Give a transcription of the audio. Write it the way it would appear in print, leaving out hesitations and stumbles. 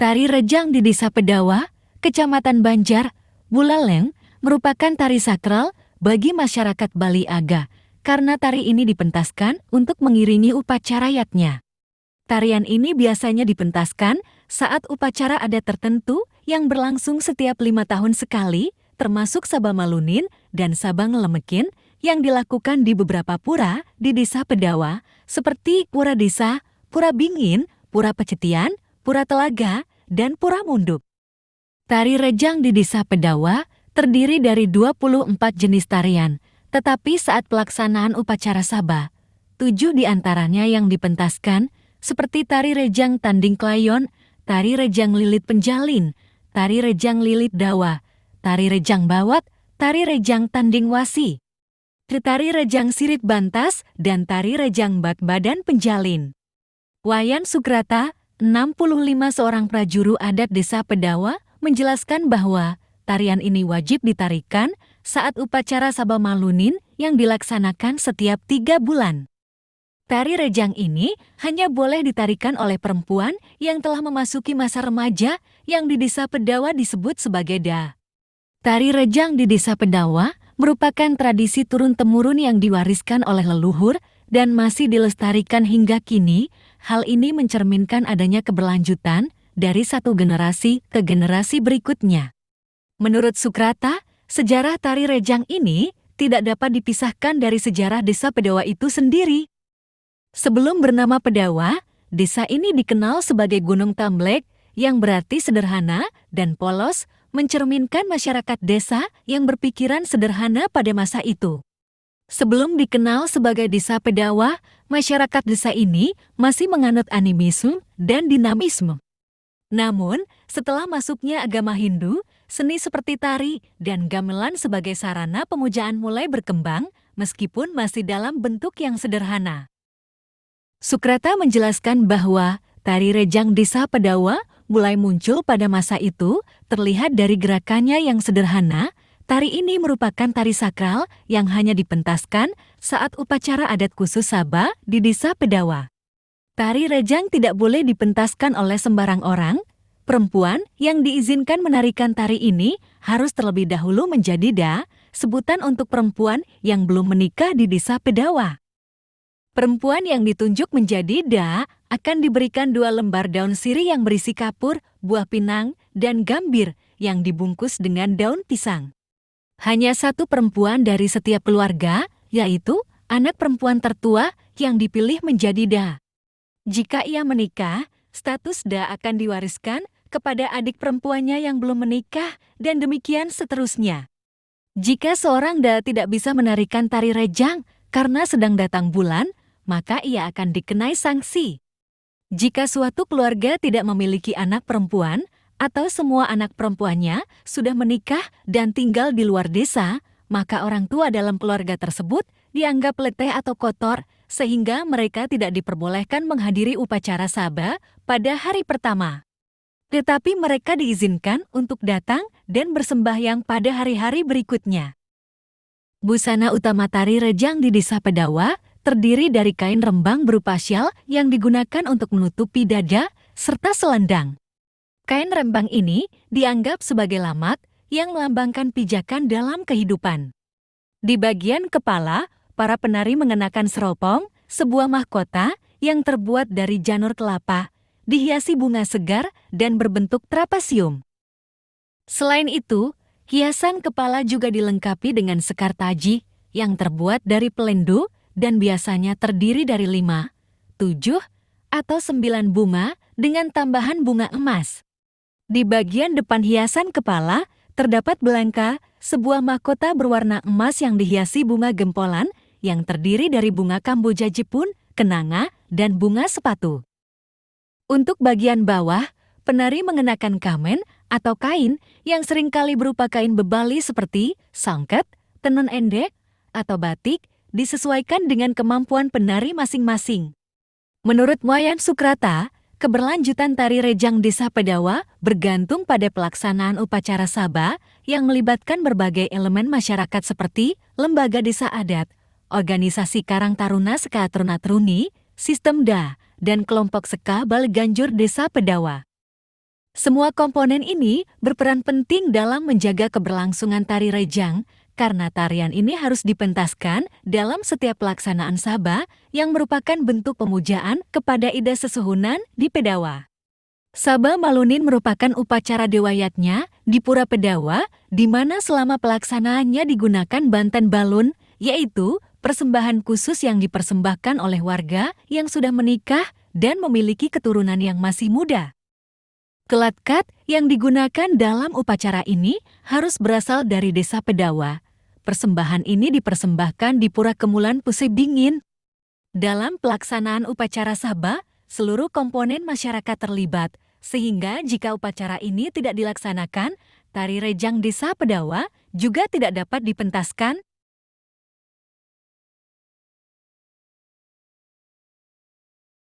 Tari Rejang di Desa Pedawa, Kecamatan Banjar, Buleleng, merupakan tari sakral bagi masyarakat Bali Aga, karena tari ini dipentaskan untuk mengiringi upacara yatnya. Tarian ini biasanya dipentaskan saat upacara adat tertentu yang berlangsung setiap 5 tahun sekali, termasuk Sabah Malunin dan Sabah Ngelemekin, yang dilakukan di beberapa pura di Desa Pedawa, seperti Pura Desa, Pura Bingin, Pura Pecetian, Pura Telaga, dan Pura Munduk. Tari Rejang di Desa Pedawa terdiri dari 24 jenis tarian, tetapi saat pelaksanaan upacara Sabah, 7 diantaranya yang dipentaskan, seperti Tari Rejang Tanding Klayon, Tari Rejang Lilit Penjalin, Tari Rejang Lilit Dawa, Tari Rejang Bawat, Tari Rejang Tanding Wasi, Tari Rejang Sirit Bantas, dan Tari Rejang Bak Badan Penjalin. Wayan Sukrata, 65 seorang prajuru adat Desa Pedawa, menjelaskan bahwa tarian ini wajib ditarikan saat upacara Sabah Malunin yang dilaksanakan setiap 3 bulan. Tari Rejang ini hanya boleh ditarikan oleh perempuan yang telah memasuki masa remaja yang di Desa Pedawa disebut sebagai Da. Tari Rejang di Desa Pedawa merupakan tradisi turun-temurun yang diwariskan oleh leluhur dan masih dilestarikan hingga kini. Hal ini mencerminkan adanya keberlanjutan dari satu generasi ke generasi berikutnya. Menurut Sukrata, sejarah Tari Rejang ini tidak dapat dipisahkan dari sejarah Desa Pedawa itu sendiri. Sebelum bernama Pedawa, desa ini dikenal sebagai Gunung Tamblek yang berarti sederhana dan polos, mencerminkan masyarakat desa yang berpikiran sederhana pada masa itu. Sebelum dikenal sebagai Desa Pedawa, masyarakat desa ini masih menganut animisme dan dinamisme. Namun, setelah masuknya agama Hindu, seni seperti tari dan gamelan sebagai sarana pemujaan mulai berkembang, meskipun masih dalam bentuk yang sederhana. Sukrata menjelaskan bahwa Tari Rejang Desa Pedawa mulai muncul pada masa itu, terlihat dari gerakannya yang sederhana. Tari ini merupakan tari sakral yang hanya dipentaskan saat upacara adat khusus Sabah di Desa Pedawa. Tari Rejang tidak boleh dipentaskan oleh sembarang orang. Perempuan yang diizinkan menarikan tari ini harus terlebih dahulu menjadi Da, sebutan untuk perempuan yang belum menikah di Desa Pedawa. Perempuan yang ditunjuk menjadi Da akan diberikan 2 lembar daun sirih yang berisi kapur, buah pinang, dan gambir yang dibungkus dengan daun pisang. Hanya 1 perempuan dari setiap keluarga, yaitu anak perempuan tertua yang dipilih menjadi Da. Jika ia menikah, status Da akan diwariskan kepada adik perempuannya yang belum menikah, dan demikian seterusnya. Jika seorang Da tidak bisa menarikan Tari Rejang karena sedang datang bulan, maka ia akan dikenai sanksi. Jika suatu keluarga tidak memiliki anak perempuan, atau semua anak perempuannya sudah menikah dan tinggal di luar desa, maka orang tua dalam keluarga tersebut dianggap letih atau kotor, sehingga mereka tidak diperbolehkan menghadiri upacara Sabah pada hari pertama. Tetapi mereka diizinkan untuk datang dan bersembahyang pada hari-hari berikutnya. Busana utama Tari Rejang di Desa Pedawa terdiri dari kain rembang berupa syal yang digunakan untuk menutupi dada serta selendang. Kain rembang ini dianggap sebagai lamak yang melambangkan pijakan dalam kehidupan. Di bagian kepala, para penari mengenakan seropong, sebuah mahkota yang terbuat dari janur kelapa, dihiasi bunga segar dan berbentuk trapasium. Selain itu, hiasan kepala juga dilengkapi dengan sekar taji yang terbuat dari pelendu dan biasanya terdiri dari 5, 7, atau 9 bunga dengan tambahan bunga emas. Di bagian depan hiasan kepala, terdapat belangka, sebuah mahkota berwarna emas yang dihiasi bunga gempolan yang terdiri dari bunga Kamboja Jepun, kenanga, dan bunga sepatu. Untuk bagian bawah, penari mengenakan kamen atau kain yang seringkali berupa kain bebali seperti sangket, tenun endek, atau batik, disesuaikan dengan kemampuan penari masing-masing. Menurut Wayan Sukrata, keberlanjutan Tari Rejang Desa Pedawa bergantung pada pelaksanaan upacara Sabah yang melibatkan berbagai elemen masyarakat seperti lembaga desa adat, organisasi Karang Taruna Seka Truna-Truni, sistem Da, dan kelompok Seka Baleganjur Desa Pedawa. Semua komponen ini berperan penting dalam menjaga keberlangsungan tari rejang, karena tarian ini harus dipentaskan dalam setiap pelaksanaan Saba yang merupakan bentuk pemujaan kepada Ida Sesuhunan di Pedawa. Saba Malunin merupakan upacara dewayatnya di Pura Pedawa, di mana selama pelaksanaannya digunakan banten balun, yaitu persembahan khusus yang dipersembahkan oleh warga yang sudah menikah dan memiliki keturunan yang masih muda. Kelatkat yang digunakan dalam upacara ini harus berasal dari desa Pedawa. Persembahan ini dipersembahkan di Pura Kemulan Pusey Bingin. Dalam pelaksanaan upacara Saba, seluruh komponen masyarakat terlibat, sehingga jika upacara ini tidak dilaksanakan, tari rejang desa Pedawa juga tidak dapat dipentaskan